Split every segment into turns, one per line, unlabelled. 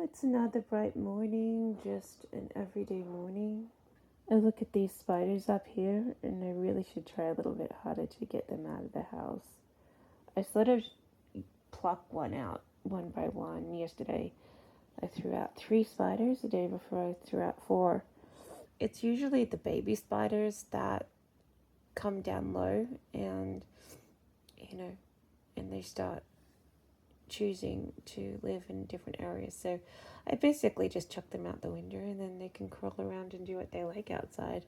It's another bright morning, just an everyday morning. I look at these spiders up here, and I really should try a little bit harder to get them out of the house. I sort of pluck one out one by one. Yesterday, I threw out 3 spiders. The day before, I threw out 4. It's usually the baby spiders that come down low and, you know, and they start choosing to live in different areas. So I basically just chuck them out the window and then they can crawl around and do what they like outside.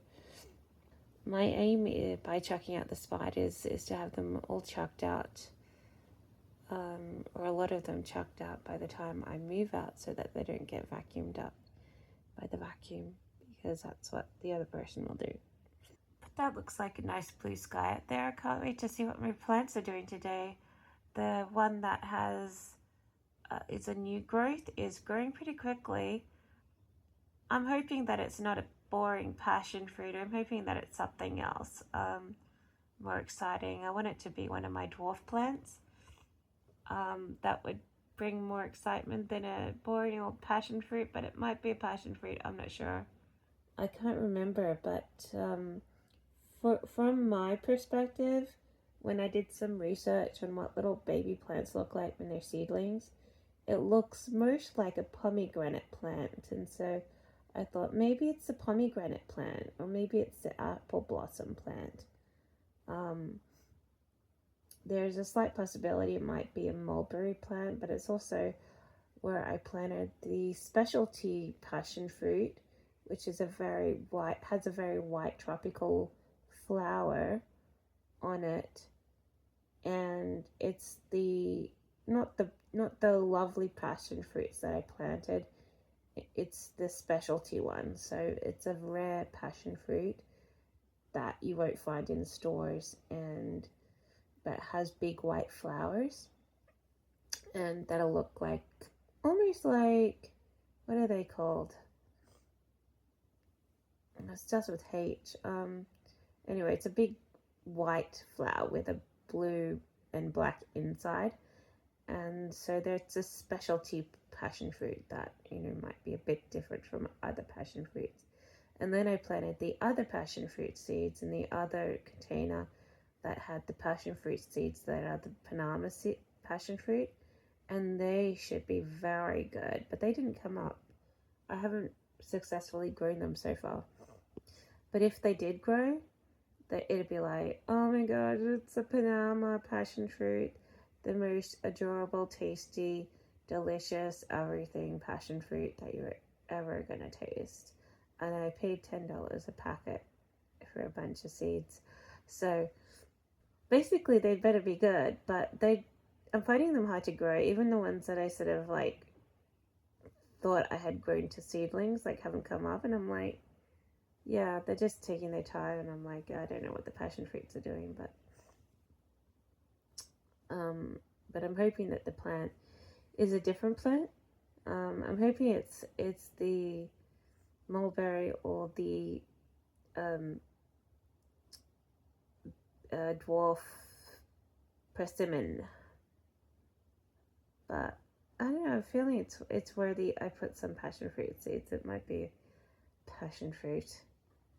My aim by chucking out the spiders is to have them all chucked out, or a lot of them chucked out by the time I move out so that they don't get vacuumed up by the vacuum, because that's what the other person will do. But that looks like a nice blue sky out there. I can't wait to see what my plants are doing today. The one that has is a new growth is growing pretty quickly. I'm hoping that it's not a boring passion fruit. I'm hoping that it's something else more exciting. I want it to be one of my dwarf plants. That would bring more excitement than a boring old passion fruit, but it might be a passion fruit. I'm not sure. I can't remember, but from my perspective, when I did some research on what little baby plants look like when they're seedlings, it looks most like a pomegranate plant. And so I thought maybe it's a pomegranate plant, or maybe it's the apple blossom plant. There's a slight possibility it might be a mulberry plant, but it's also where I planted the specialty passion fruit, which is has a very white tropical flower on it, and it's not the lovely passion fruits that I planted. It's the specialty one. So it's a rare passion fruit that you won't find in stores, and but has big white flowers, and that'll look like almost like, what are they called? It starts with H. Anyway, it's a big white flower with a blue and black inside, and so there's a specialty passion fruit that might be a bit different from other passion fruits. And then I planted the other passion fruit seeds in the other container that had the passion fruit seeds that are the Panama passion fruit, and they should be very good, but they didn't come up. I haven't successfully grown them so far. But if they did grow, it'd be like, oh my god, it's a Panama passion fruit, the most adorable, tasty, delicious, everything passion fruit that you're ever gonna taste. And I paid $10 a packet for a bunch of seeds. So basically they better be good, but I'm finding them hard to grow. Even the ones that I sort of like thought I had grown to seedlings haven't come up, and I'm like, yeah, they're just taking their time, and I'm like, I don't know what the passion fruits are doing, but I'm hoping that the plant is a different plant. I'm hoping it's the mulberry or the dwarf persimmon, but I don't know. I'm feeling it's worthy. I put some passion fruit seeds. It might be passion fruit.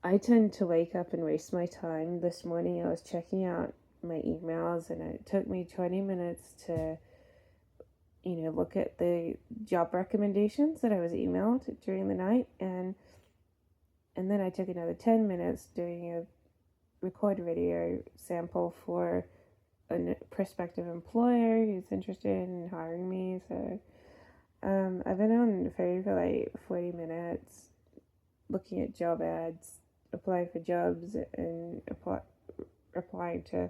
I tend to wake up and waste my time. This morning I was checking out my emails, and it took me 20 minutes to look at the job recommendations that I was emailed during the night, and then I took another 10 minutes doing a record video sample for a prospective employer who's interested in hiring me. So I've been on the phone for like 40 minutes looking at job ads, applying for jobs, and applying to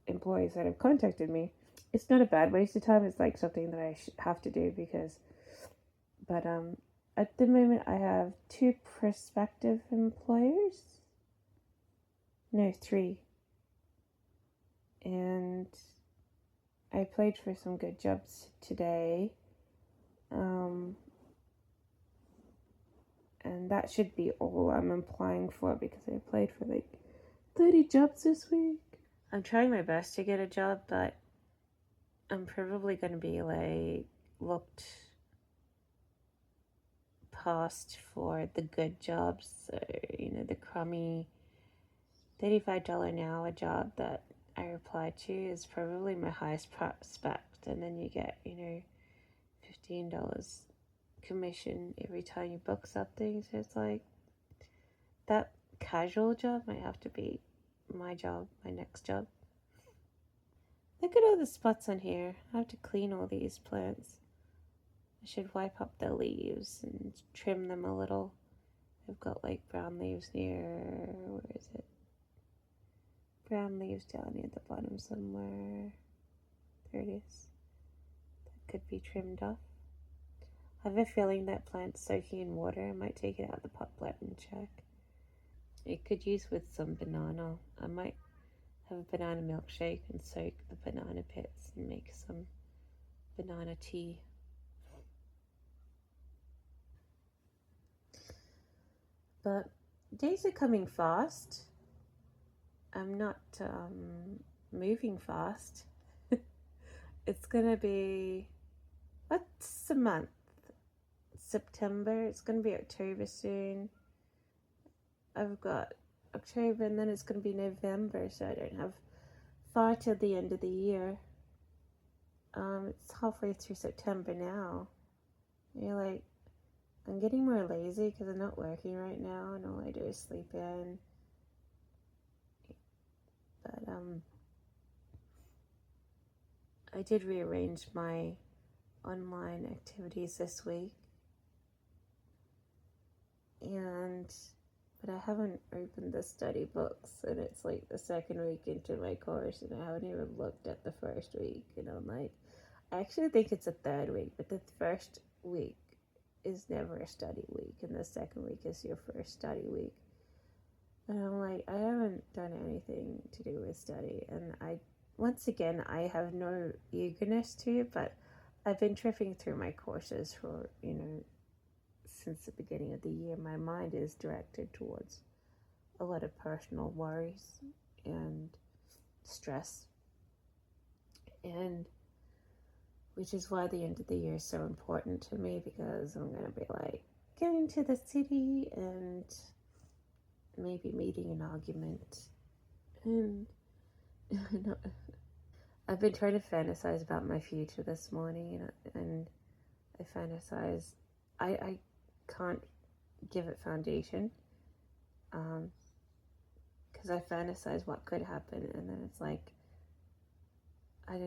employees that have contacted me. It's not a bad waste of time. It's like something that I have to do but at the moment I have 2 prospective employers. No, 3. And I applied for some good jobs today. And that should be all I'm applying for, because I applied for like 30 jobs this week. I'm trying my best to get a job, but I'm probably going to be like looked post for the good jobs, so, the crummy $35 an hour job that I replied to is probably my highest prospect. And then you get, $15 commission every time you book something. So it's like that casual job might have to be my job, my next job. Look at all the spots on here. I have to clean all these plants. I should wipe up the leaves and trim them a little. I've got like brown leaves near, where is it? Brown leaves down near the bottom somewhere. There it is. That could be trimmed off. I have a feeling that plant's soaking in water. I might take it out of the pot plant and check. It could use with some banana. I might have a banana milkshake and soak the banana pits and make some banana tea. But days are coming fast. I'm not moving fast. It's gonna be, what's the month? September. It's gonna be October soon. I've got October and then it's gonna be November, so I don't have far till the end of the year. It's halfway through September now. You're like, I'm getting more lazy because I'm not working right now and all I do is sleep in. But I did rearrange my online activities this week. But I haven't opened the study books, and it's like the second week into my course and I haven't even looked at the first week, and I'm like, I actually think it's a third week, but the first week is never a study week and the second week is your first study week. And I'm like, I haven't done anything to do with study, and once again, I have no eagerness to it, but I've been tripping through my courses for, since the beginning of the year. My mind is directed towards a lot of personal worries and stress, and which is why the end of the year is so important to me, because I'm going to be like going to the city and maybe meeting an argument. And I've been trying to fantasize about my future this morning, and I fantasize, I can't give it foundation, because I fantasize what could happen, and then it's like, I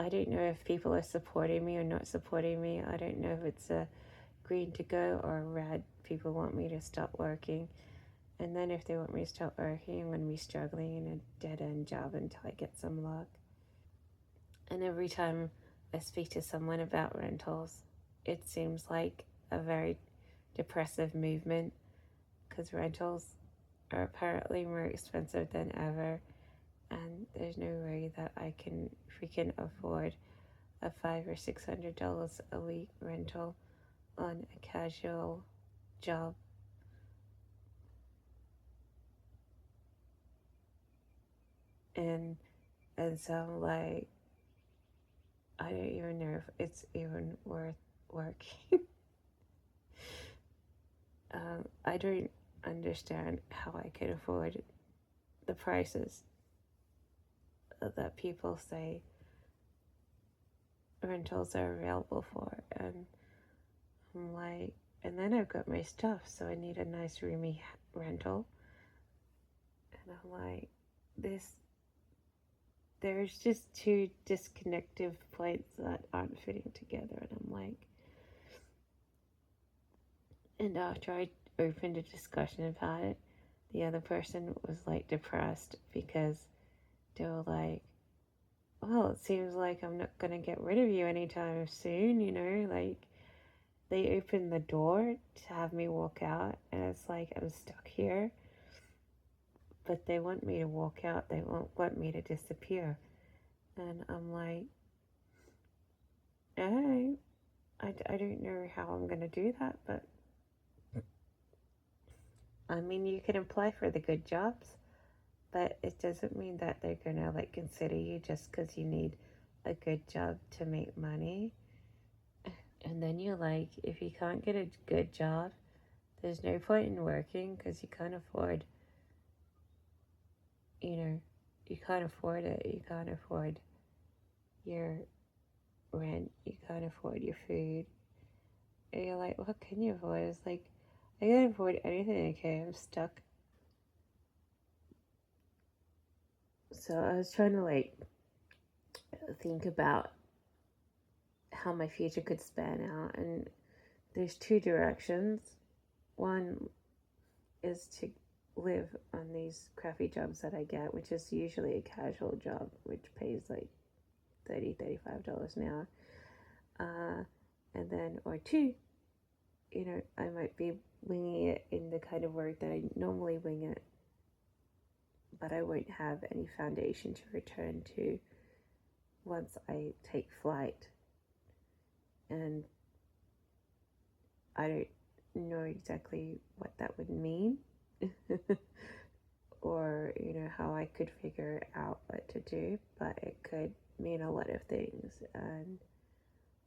don't know if people are supporting me or not supporting me. I don't know if it's a green to go or a red, people want me to stop working. And then if they want me to stop working, I'm going to be struggling in a dead-end job until I get some luck. And every time I speak to someone about rentals, it seems like a very depressive movement, because rentals are apparently more expensive than ever, and there's no way that I can freaking afford a $500 or $600 a week rental on a casual job. And so I'm like, I don't even know if it's even worth working. I don't understand how I could afford the prices that people say rentals are available for. And I'm like, and then I've got my stuff, so I need a nice roomy rental. And I'm like, there's just two disconnective points that aren't fitting together. And I'm like, and after I opened a discussion about it, the other person was like depressed, because they were like, well, it seems like I'm not going to get rid of you anytime soon, like they opened the door to have me walk out, and it's like I'm stuck here, but they want me to walk out, they won't want me to disappear. And I'm like, alright, I don't know how I'm going to do that, but I mean, you can apply for the good jobs, but it doesn't mean that they're going to like consider you just because you need a good job to make money. And then you're like, if you can't get a good job, there's no point in working because you can't afford, you can't afford it. You can't afford your rent. You can't afford your food. And you're like, what can you afford? It's like, I can't afford anything, okay? I'm stuck. So I was trying to think about how my future could span out, and there's two directions. One is to live on these crappy jobs that I get, which is usually a casual job, which pays like $35 an hour. And then, or two, I might be winging it in the kind of work that I normally wing it, but I won't have any foundation to return to once I take flight. And I don't know exactly what that would mean or, how I could figure out what to do, but it could mean a lot of things. And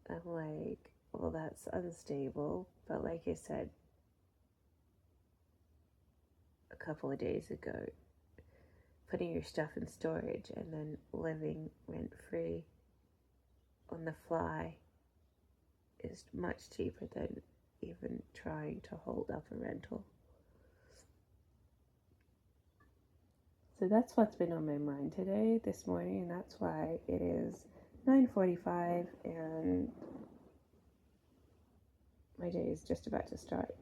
I'm like, well, that's unstable. But like I said a couple of days ago, putting your stuff in storage and then living rent-free on the fly is much cheaper than even trying to hold up a rental. So that's what's been on my mind today, this morning, and that's why it is 9:45 and my day is just about to start.